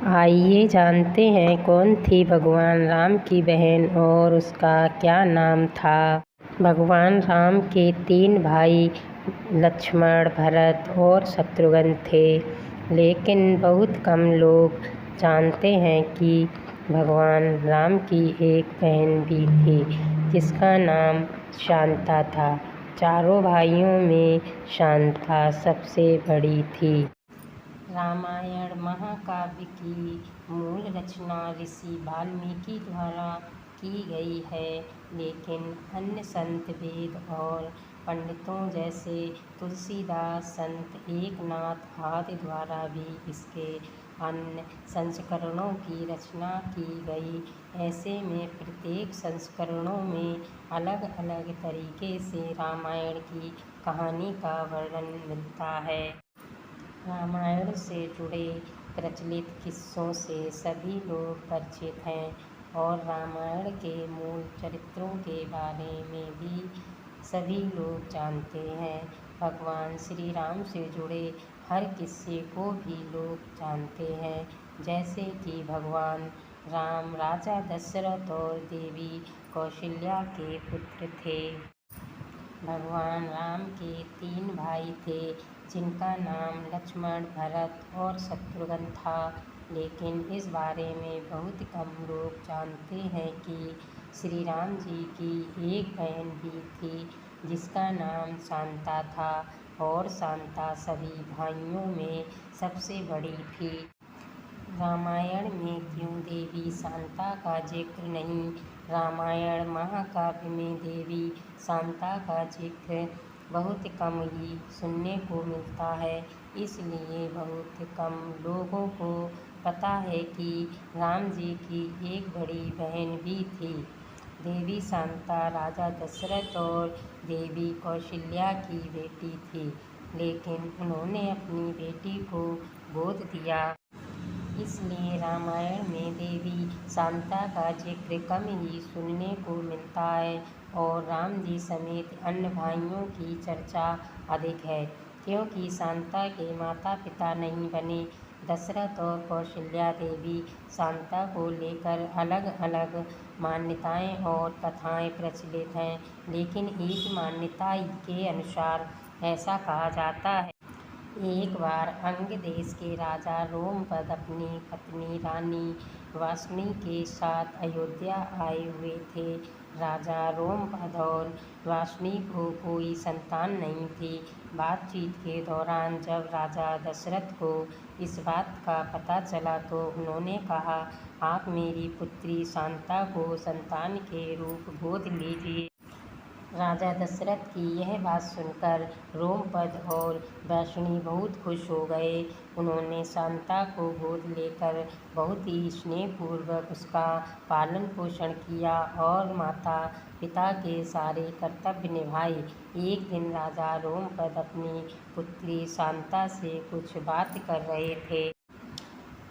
आइए जानते हैं कौन थी भगवान राम की बहन और उसका क्या नाम था। भगवान राम के 3 भाई लक्ष्मण, भरत और शत्रुघ्न थे, लेकिन बहुत कम लोग जानते हैं कि भगवान राम की एक बहन भी थी जिसका नाम शांता था। चारों भाइयों में शांता सबसे बड़ी थी। रामायण महाकाव्य की मूल रचना ऋषि वाल्मीकि द्वारा की गई है, लेकिन अन्य संत, वेद और पंडितों जैसे तुलसीदास, संत एकनाथ आदि द्वारा भी इसके अन्य संस्करणों की रचना की गई। ऐसे में प्रत्येक संस्करणों में अलग अलग तरीके से रामायण की कहानी का वर्णन मिलता है। रामायण से जुड़े प्रचलित किस्सों से सभी लोग परिचित हैं और रामायण के मूल चरित्रों के बारे में भी सभी लोग जानते हैं। भगवान श्री राम से जुड़े हर किस्से को भी लोग जानते हैं, जैसे कि भगवान राम राजा दशरथ और देवी कौशल्या के पुत्र थे। भगवान राम के 3 भाई थे जिनका नाम लक्ष्मण, भरत और शत्रुघ्न था, लेकिन इस बारे में बहुत कम लोग जानते हैं कि श्री राम जी की एक बहन भी थी जिसका नाम शांता था और शांता सभी भाइयों में सबसे बड़ी थी। रामायण में क्यों देवी शांता का जिक्र नहीं? रामायण महाकाव्य में देवी शांता का जिक्र बहुत कम ही सुनने को मिलता है, इसलिए बहुत कम लोगों को पता है कि राम जी की एक बड़ी बहन भी थी। देवी शांता राजा दशरथ और देवी कौशल्या की बेटी थी, लेकिन उन्होंने अपनी बेटी को गोद दिया। इसलिए रामायण में देवी शांता का जिक्र कम ही सुनने को मिलता है और राम जी समेत अन्य भाइयों की चर्चा अधिक है, क्योंकि शांता के माता पिता नहीं बने। दशरथ और कौशल्या देवी शांता को लेकर अलग अलग मान्यताएं और कथाएं प्रचलित हैं, लेकिन एक मान्यता के अनुसार ऐसा कहा जाता है। एक बार अंग देश के राजा रोमपद अपनी पत्नी रानी वासनी के साथ अयोध्या आए हुए थे। राजा रोमपद और वासनी को कोई संतान नहीं थी। बातचीत के दौरान जब राजा दशरथ को इस बात का पता चला तो उन्होंने कहा, आप मेरी पुत्री शांता को संतान के रूप गोद लीजिए। राजा दशरथ की यह बात सुनकर रोमपद और वासनी बहुत खुश हो गए। उन्होंने शांता को गोद लेकर बहुत ही स्नेहपूर्वक उसका पालन पोषण किया और माता पिता के सारे कर्तव्य निभाए। एक दिन राजा रोमपद अपनी पुत्री शांता से कुछ बात कर रहे थे।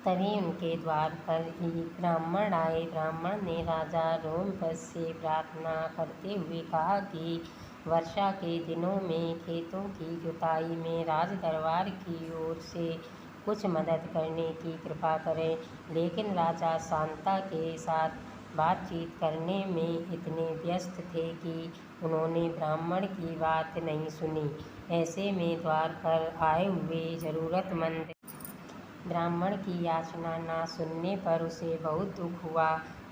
तभी उनके द्वार पर एक ब्राह्मण आए। ब्राह्मण ने राजा रोमपद से प्रार्थना करते हुए कहा कि वर्षा के दिनों में खेतों की जुताई में राज दरबार की ओर से कुछ मदद करने की कृपा करें। लेकिन राजा शांता के साथ बातचीत करने में इतने व्यस्त थे कि उन्होंने ब्राह्मण की बात नहीं सुनी। ऐसे में द्वार पर आए हुए जरूरतमंद ब्राह्मण की याचना न सुनने पर उसे बहुत दुख हुआ।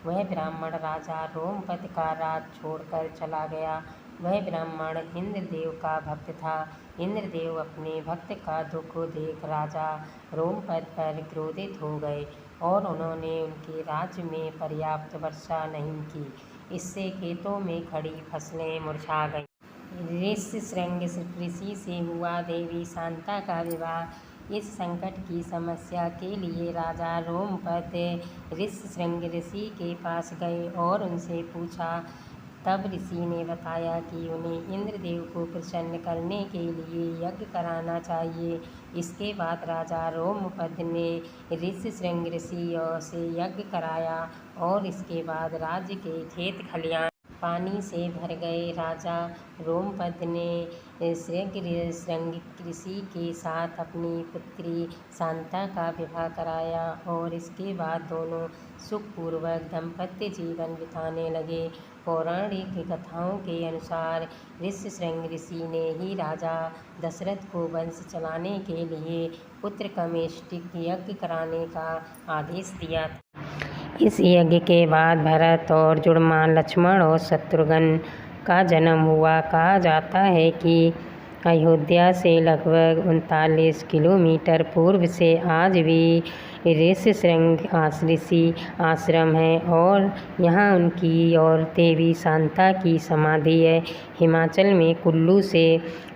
वह ब्राह्मण राजा रोमपद का राज छोड़कर चला गया। वह ब्राह्मण इंद्रदेव का भक्त था। इंद्रदेव अपने भक्त का दुख देख राजा रोमपद पर क्रोधित हो गए और उन्होंने उनके राज्य में पर्याप्त वर्षा नहीं की। इससे खेतों में खड़ी फसलें मुरझा गईं। ऋष्यशृंग ऋषि से हुआ देवी शांता का विवाह। इस संकट की समस्या के लिए राजा रोमपद ऋष्यशृंग ऋषि के पास गए और उनसे पूछा। तब ऋषि ने बताया कि उन्हें इंद्रदेव को प्रसन्न करने के लिए यज्ञ कराना चाहिए। इसके बाद राजा रोमपद ने ऋष्यशृंग ऋषि से यज्ञ कराया और इसके बाद राज्य के खेत खलिहान पानी से भर गए। राजा रोमपद ने श्रृंग ऋषि के साथ अपनी पुत्री शांता का विवाह कराया और इसके बाद दोनों सुखपूर्वक दाम्पत्य जीवन बिताने लगे। पौराणिक कथाओं के अनुसार ऋष्यशृंग ऋषि ने ही राजा दशरथ को वंश चलाने के लिए पुत्र कामेष्टि यज्ञ कराने का आदेश दिया था। इस यज्ञ के बाद भरत और जुड़वां लक्ष्मण और शत्रुघ्न का जन्म हुआ। कहा जाता है कि अयोध्या से लगभग 39 किलोमीटर पूर्व से आज भी ऋष्यशृंग ऋषि आश्रम है और यहाँ उनकी और देवी शांता की समाधि है। हिमाचल में कुल्लू से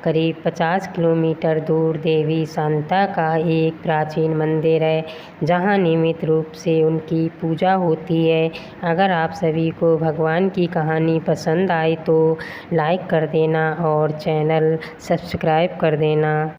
करीब 50 किलोमीटर दूर देवी शांता का एक प्राचीन मंदिर है जहाँ नियमित रूप से उनकी पूजा होती है। अगर आप सभी को भगवान की कहानी पसंद आए तो लाइक कर देना और चैनल सब्सक्राइब कर देना।